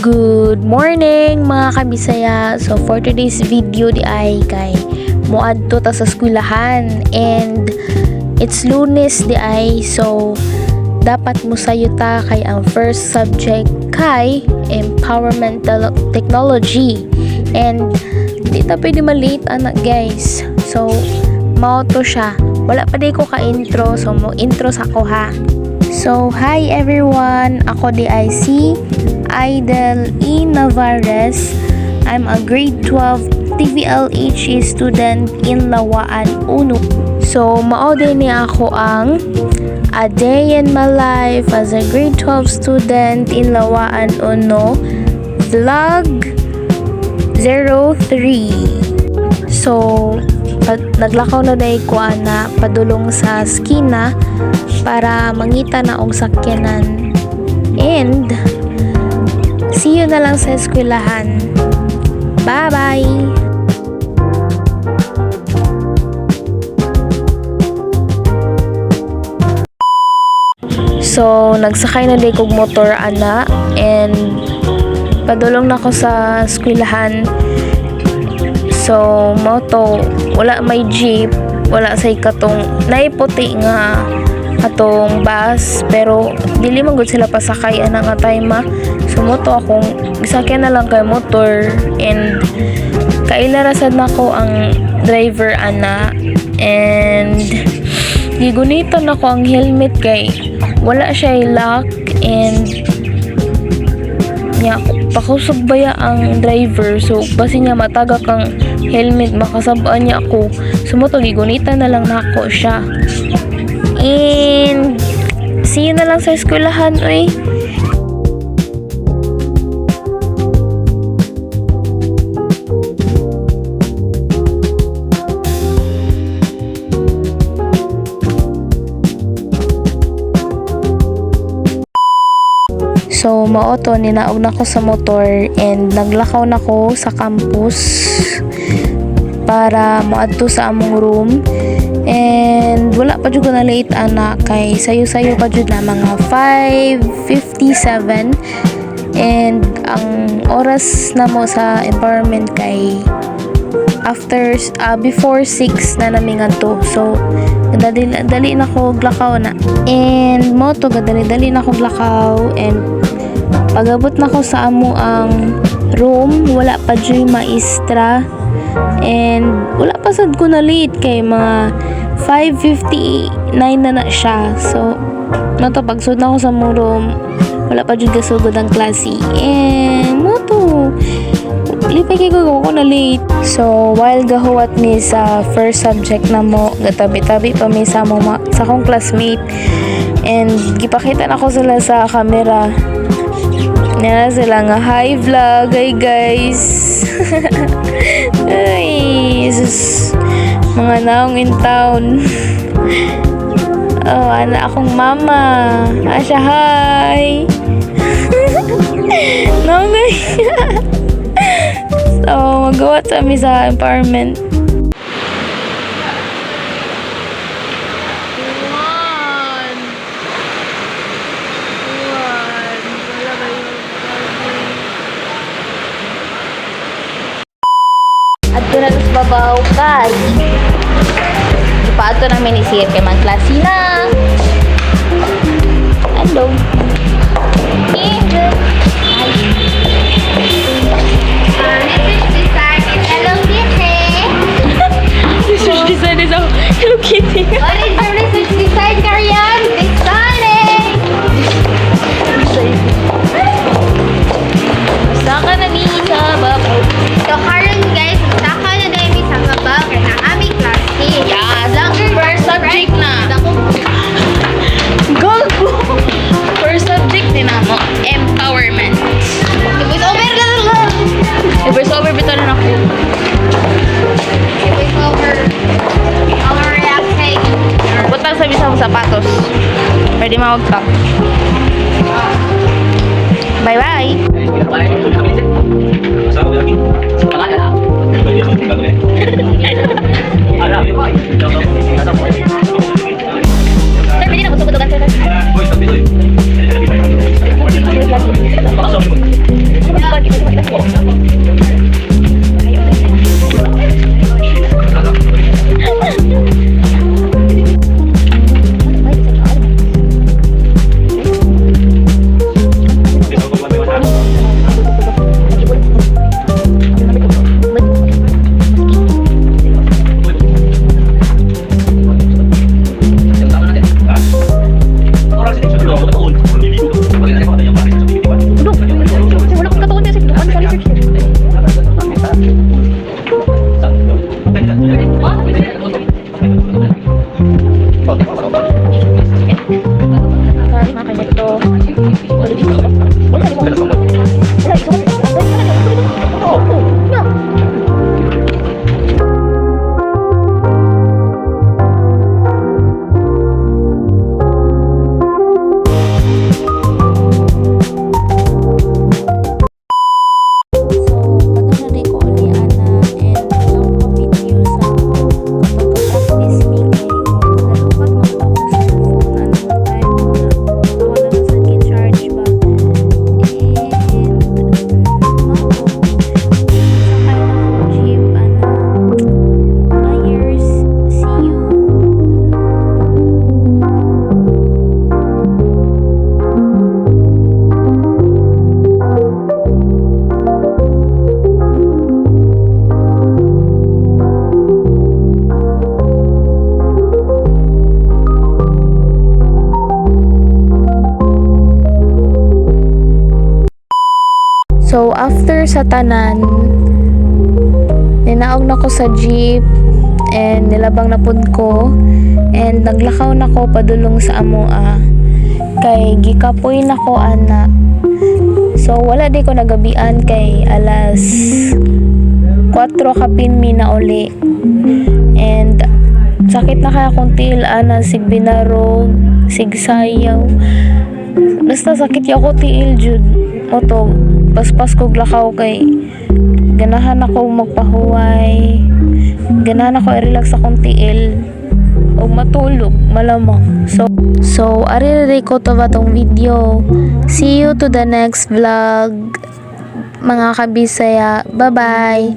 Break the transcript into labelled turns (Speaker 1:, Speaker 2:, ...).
Speaker 1: Good morning mga kabisaya. So for today's video di ay kay moadto ta sa eskwelahan and it's Lunes di ay, so dapat musayo ta kay ang first subject kay empowerment technology and di ta pwede ma-late anak guys. So mao to siya. Wala pa di ko ka intro, so mo intro sa ko ha. So hi everyone, ako di ay si Idel E. Navarez. I'm a grade 12 TVLHE student in Lawaan Uno. So mao din ni ako ang A Day in My Life as a grade 12 student in Lawaan Uno vlog 03. So naglakaw na day ko na padulong sa skina para mangita na og sakyanan, and see you na lang sa eskwelahan. Bye bye. So nagsakay na day kog motor ana and padulong na ko sa eskwelahan. So moto wala may jeep, wala say katong naiputi nga atong bus, pero dili man gud sila pasakay ana nga time. So moto akong gisakyan na lang kay motor, and kailarasan na ko ang driver ana, and gigunitan ako ang helmet kay wala siya lock, and nya pakusog baya ang driver, so basi niya mataga kang helmet makasabaan niya ako. So moto gigunitan na lang nako siya, and see you na lang sa eskwelahan oy. So maoto ninaog na ko sa motor and naglakaw na ko sa campus para moadto sa among room, and wala pa jud na late ana kay sayo-sayo pa jud na mga 5:57, and ang oras na mo sa empowerment kay after before 6 na namin ngadto. So dali na ko glakaw na, and moto dali na ko glakaw, and pagabot na ko sa amo ang room wala pa jud maestra, and wala pa sad ko na late kay mga 5:59 na siya. So moto pagsud na ko sa mo room wala pa jud gasugod ang klase, and moto lipay kay ko na late. So while gahuwat mi sa first subject na mo, gatabi-tabi pa mi sa sa akong classmate, and gipakita na ko sila sa camera. Nala sila nga hi vlog, hi guys. Ay Jesus, mga naong in town. Oh, ana akong mama. Asya hi. Naong so magawa sa mi sa empowerment. At doon na sa babaw kay ipaato namin isir kay man klase na. Hello. Hello, research design is a Hello Kitty.
Speaker 2: What is your research design, Karian? Designing!
Speaker 1: Saka na ni sa babaw.
Speaker 2: So, karon guys, saka na dahil sa babaw ng aming klase.
Speaker 1: Yes,
Speaker 2: Vlogger
Speaker 1: first subject na.
Speaker 2: Go!
Speaker 1: First subject din na mo, empowerment.
Speaker 2: Voice over ka na lang!
Speaker 1: Voice over bitaw na ako.
Speaker 2: Voice over. Our reacting.
Speaker 1: Butang sa bisang sapatos. Pwede mawag ka. Bye-bye.
Speaker 2: Pwede na, butog-butogan sila.
Speaker 1: So after sa tanan, ninaog na ko sa jeep and nilabang na pud ko and naglakaw na ko padulong sa amoa kay gikapoy na ko ana. So wala di ko nagabian kay alas 4 kapinmi na uli and sakit na kaya akong tiil ana, sig binarog, sig sayaw, basta sakit ya ko tiil jud. Oto paspas ko glakaw kay ganahan ako magpahuway, ganahan ako i-relax akong tiil o matulog malamang. So ari ko to ba tong video. See you to the next vlog mga kabisaya. Bye bye.